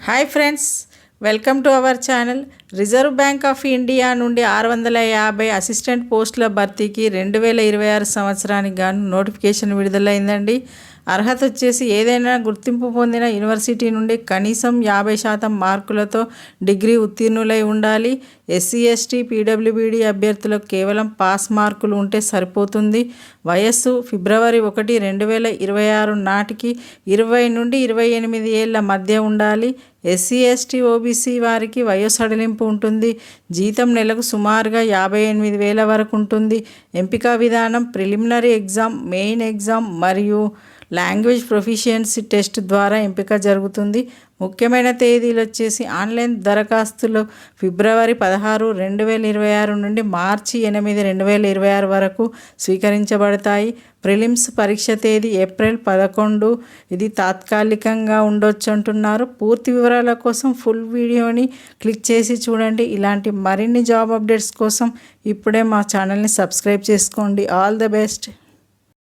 Hi friends, welcome to our channel. Reserve bank of India నుండి 650 assistant పోస్టుల భర్తీకి 2026 సంవత్సరానికి గాను నోటిఫికేషన్ విడుదలైందండి. అర్హత వచ్చేసి ఏదైనా గుర్తింపు పొందిన యూనివర్సిటీ నుండి కనీసం 50% మార్కులతో డిగ్రీ ఉత్తీర్ణులై ఉండాలి. ఎస్సీ ఎస్టీ పీడబ్ల్యూబీడీ అభ్యర్థులకు కేవలం పాస్ మార్కులు ఉంటే సరిపోతుంది. వయస్సు ఫిబ్రవరి 1, 2026 నాటికి 20 నుండి 28 ఏళ్ల మధ్య ఉండాలి. ఎస్సీ ఎస్టీ ఓబీసీ వారికి వయో సడలింపు ఉంటుంది. జీతం నెలకు సుమారుగా 58,000 వరకు ఉంటుంది. ఎంపిక విధానం ప్రిలిమినరీ ఎగ్జామ్, మెయిన్ ఎగ్జామ్ మరియు లాంగ్వేజ్ ప్రొఫిషియన్సీ టెస్ట్ ద్వారా ఎంపిక జరుగుతుంది. ముఖ్యమైన తేదీలు వచ్చేసి ఆన్లైన్ దరఖాస్తులు ఫిబ్రవరి 16, 2026 నుండి మార్చి 8, 2026 వరకు స్వీకరించబడతాయి. ప్రిలిమ్స్ పరీక్ష తేదీ ఏప్రిల్ 11. ఇది తాత్కాలికంగా ఉండొచ్చు అంటున్నారు. పూర్తి వివరాల కోసం ఫుల్ వీడియోని క్లిక్ చేసి చూడండి. ఇలాంటి మరిన్ని జాబ్ అప్డేట్స్ కోసం ఇప్పుడే మా ఛానల్ని సబ్స్క్రైబ్ చేసుకోండి. All the best.